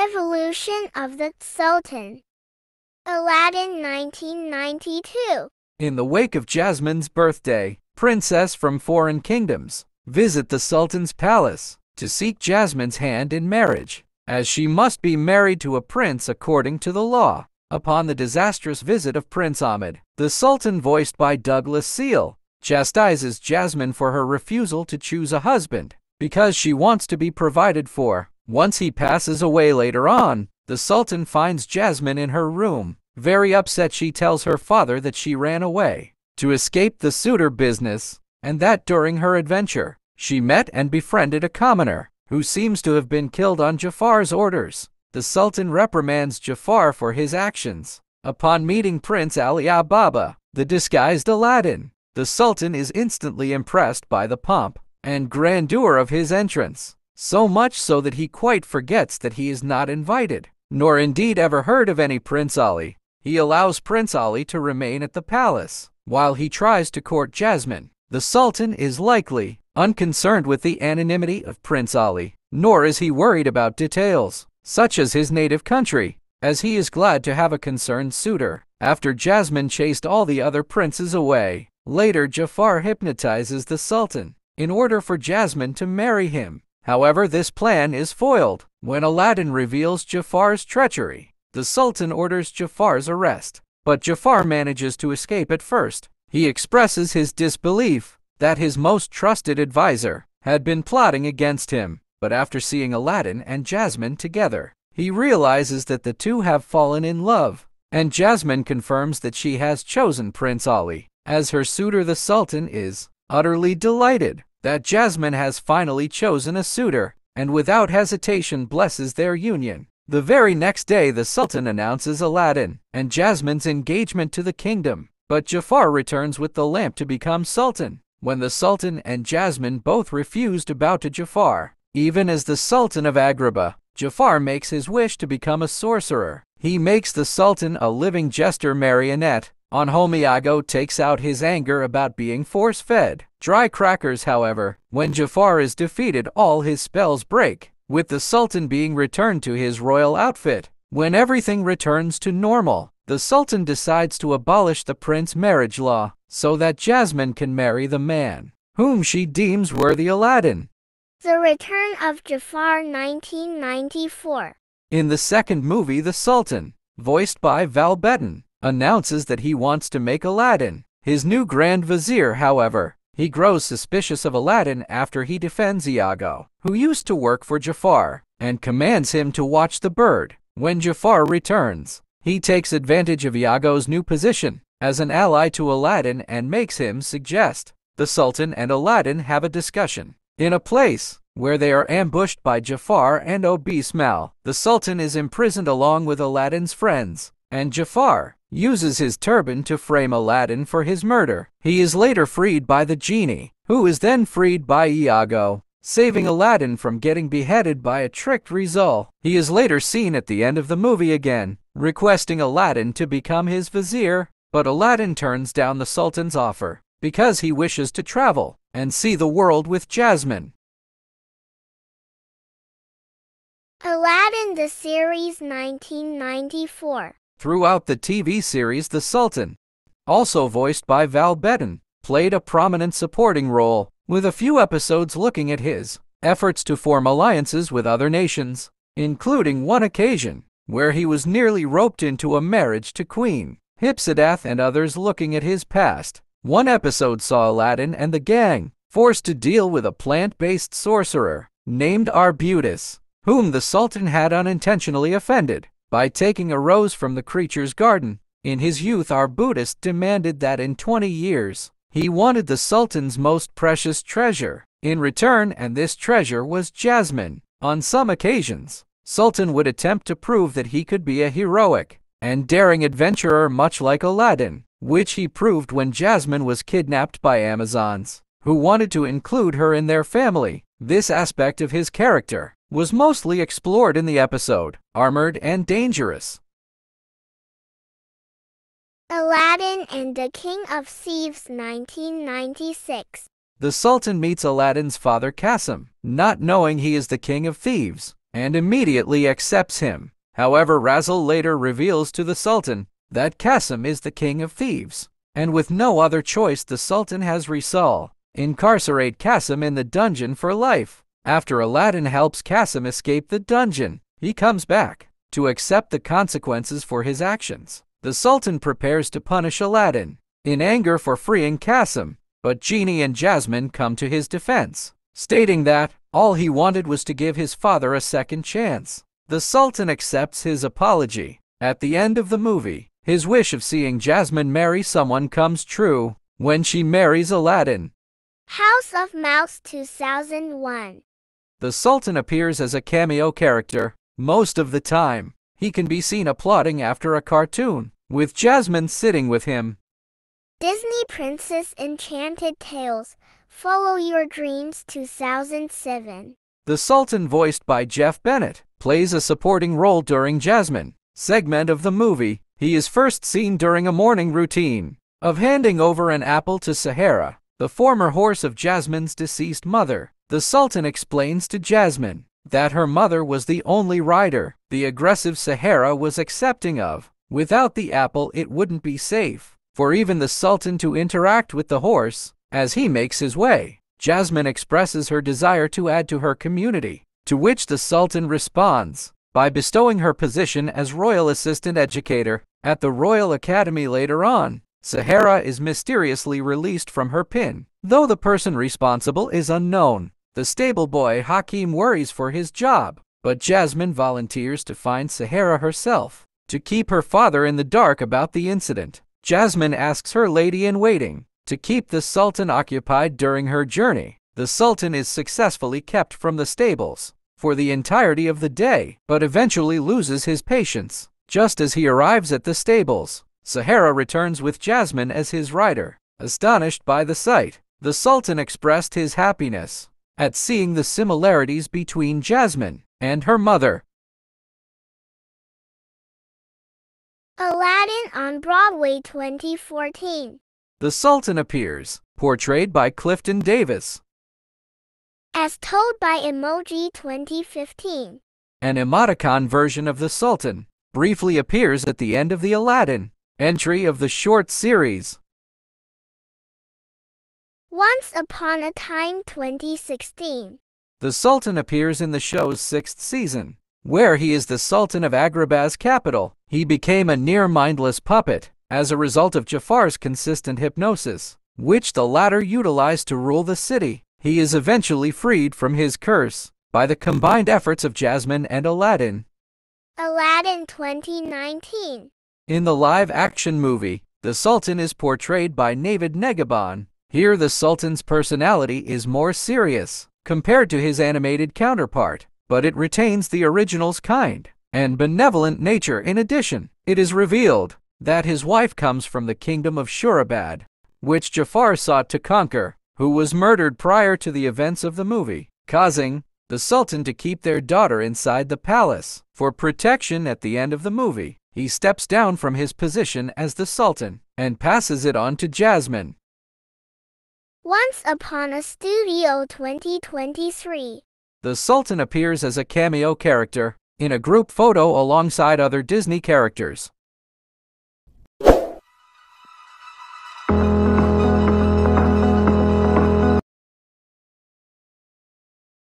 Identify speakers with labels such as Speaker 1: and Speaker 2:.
Speaker 1: Evolution of the Sultan. Aladdin 1992.
Speaker 2: In the wake of Jasmine's birthday, princess from foreign kingdoms visit the Sultan's palace to seek Jasmine's hand in marriage, as she must be married to a prince according to the law. Upon the disastrous visit of Prince Ahmed, the Sultan, voiced by Douglas Seal, chastises Jasmine for her refusal to choose a husband because she wants to be provided for. Once he passes away later on, the Sultan finds Jasmine in her room. Very upset, she tells her father that she ran away to escape the suitor business, and that during her adventure, she met and befriended a commoner who seems to have been killed on Jafar's orders. The Sultan reprimands Jafar for his actions. Upon meeting Prince Ali Baba, the disguised Aladdin, the Sultan is instantly impressed by the pomp and grandeur of his entrance, so much so that he quite forgets that he is not invited, nor indeed ever heard of any Prince Ali. He allows Prince Ali to remain at the palace while he tries to court Jasmine. The Sultan is likely unconcerned with the anonymity of Prince Ali, nor is he worried about details such as his native country, as he is glad to have a concerned suitor. After Jasmine chased all the other princes away, later Jafar hypnotizes the Sultan in order for Jasmine to marry him. However, this plan is foiled when Aladdin reveals Jafar's treachery. The Sultan orders Jafar's arrest, but Jafar manages to escape at first. He expresses his disbelief that his most trusted advisor had been plotting against him, but after seeing Aladdin and Jasmine together, he realizes that the two have fallen in love, and Jasmine confirms that she has chosen Prince Ali as her suitor. The Sultan is utterly delighted that Jasmine has finally chosen a suitor, and without hesitation blesses their union. The very next day, the Sultan announces Aladdin and Jasmine's engagement to the kingdom, but Jafar returns with the lamp to become Sultan. When the Sultan and Jasmine both refuse to bow to Jafar, even as the Sultan of Agrabah, Jafar makes his wish to become a sorcerer. He makes the Sultan a living jester marionette. On home, Iago takes out his anger about being force-fed dry crackers. However, when Jafar is defeated, all his spells break, with the Sultan being returned to his royal outfit. When everything returns to normal, the Sultan decides to abolish the prince marriage law so that Jasmine can marry the man whom she deems worthy, Aladdin.
Speaker 1: The Return of Jafar 1994.
Speaker 2: In the second movie, the Sultan, voiced by Val Betten, announces that he wants to make Aladdin his new Grand Vizier. However, he grows suspicious of Aladdin after he defends Iago, who used to work for Jafar, and commands him to watch the bird. When Jafar returns, he takes advantage of Iago's new position as an ally to Aladdin and makes him suggest the Sultan and Aladdin have a discussion in a place where they are ambushed by Jafar and obese Mal. The Sultan is imprisoned along with Aladdin's friends, and Jafar uses his turban to frame Aladdin for his murder. He is later freed by the genie, who is then freed by Iago, saving Aladdin from getting beheaded by a tricked Rizal. He is later seen at the end of the movie again, requesting Aladdin to become his vizier, but Aladdin turns down the Sultan's offer because he wishes to travel and see the world with Jasmine.
Speaker 1: Aladdin the Series 1994.
Speaker 2: Throughout the TV series, the Sultan, also voiced by Val Betten, played a prominent supporting role, with a few episodes looking at his efforts to form alliances with other nations, including one occasion where he was nearly roped into a marriage to Queen Hipsidath, and others looking at his past. One episode saw Aladdin and the gang forced to deal with a plant-based sorcerer named Arbutus, whom the Sultan had unintentionally offended by taking a rose from the creature's garden. In his youth, Arbutus demanded that in 20 years, he wanted the Sultan's most precious treasure in return, and this treasure was Jasmine. On some occasions, Sultan would attempt to prove that he could be a heroic and daring adventurer much like Aladdin, which he proved when Jasmine was kidnapped by Amazons, who wanted to include her in their family. This aspect of his character was mostly explored in the episode Armored and Dangerous.
Speaker 1: Aladdin and the King of Thieves 1996.
Speaker 2: The Sultan meets Aladdin's father Qasim, not knowing he is the King of Thieves, and immediately accepts him. However, Razzle later reveals to the Sultan that Qasim is the king of thieves, and with no other choice the Sultan has Rasul incarcerate Qasim in the dungeon for life. After Aladdin helps Qasim escape the dungeon, he comes back to accept the consequences for his actions. The Sultan prepares to punish Aladdin in anger for freeing Qasim, but Genie and Jasmine come to his defense, stating that all he wanted was to give his father a second chance. The Sultan accepts his apology. At the end of the movie, his wish of seeing Jasmine marry someone comes true when she marries Aladdin.
Speaker 1: House of Mouse 2001.
Speaker 2: The Sultan appears as a cameo character. Most of the time, he can be seen applauding after a cartoon, with Jasmine sitting with him.
Speaker 1: Disney Princess Enchanted Tales, Follow Your Dreams 2007.
Speaker 2: The Sultan, voiced by Jeff Bennett, plays a supporting role during Jasmine segment of the movie. He is first seen during a morning routine of handing over an apple to Sahara, the former horse of Jasmine's deceased mother. The Sultan explains to Jasmine that her mother was the only rider the aggressive Sahara was accepting of. Without the apple, it wouldn't be safe for even the Sultan to interact with the horse as he makes his way. Jasmine expresses her desire to add to her community, to which the Sultan responds by bestowing her position as royal assistant educator at the Royal Academy. Later on, Sahara is mysteriously released from her pin, though the person responsible is unknown. The stable boy Hakim worries for his job, but Jasmine volunteers to find Sahara herself to keep her father in the dark about the incident. Jasmine asks her lady-in-waiting to keep the Sultan occupied during her journey. The Sultan is successfully kept from the stables for the entirety of the day, but eventually loses his patience. Just as he arrives at the stables, Sahara returns with Jasmine as his rider. Astonished by the sight, the Sultan expressed his happiness at seeing the similarities between Jasmine and her mother.
Speaker 1: Aladdin on Broadway 2014.
Speaker 2: The Sultan appears, portrayed by Clifton Davis.
Speaker 1: As told by Emoji 2015.
Speaker 2: An emoticon version of the Sultan briefly appears at the end of the Aladdin entry of the short series.
Speaker 1: Once Upon a Time 2016.
Speaker 2: The Sultan appears in the show's 6th season, where he is the Sultan of Agrabah's capital. He became a near-mindless puppet as a result of Jafar's consistent hypnosis, which the latter utilized to rule the city. He is eventually freed from his curse by the combined efforts of Jasmine and Aladdin.
Speaker 1: Aladdin 2019.
Speaker 2: In the live-action movie, the Sultan is portrayed by Navid Negahban. Here the Sultan's personality is more serious compared to his animated counterpart, but it retains the original's kind and benevolent nature. In addition, it is revealed that his wife comes from the kingdom of Shurabad, which Jafar sought to conquer, who was murdered prior to the events of the movie, causing the Sultan to keep their daughter inside the palace for protection. At the end of the movie, he steps down from his position as the Sultan and passes it on to Jasmine.
Speaker 1: Once Upon a Studio 2023.
Speaker 2: The Sultan appears as a cameo character in a group photo alongside other Disney characters.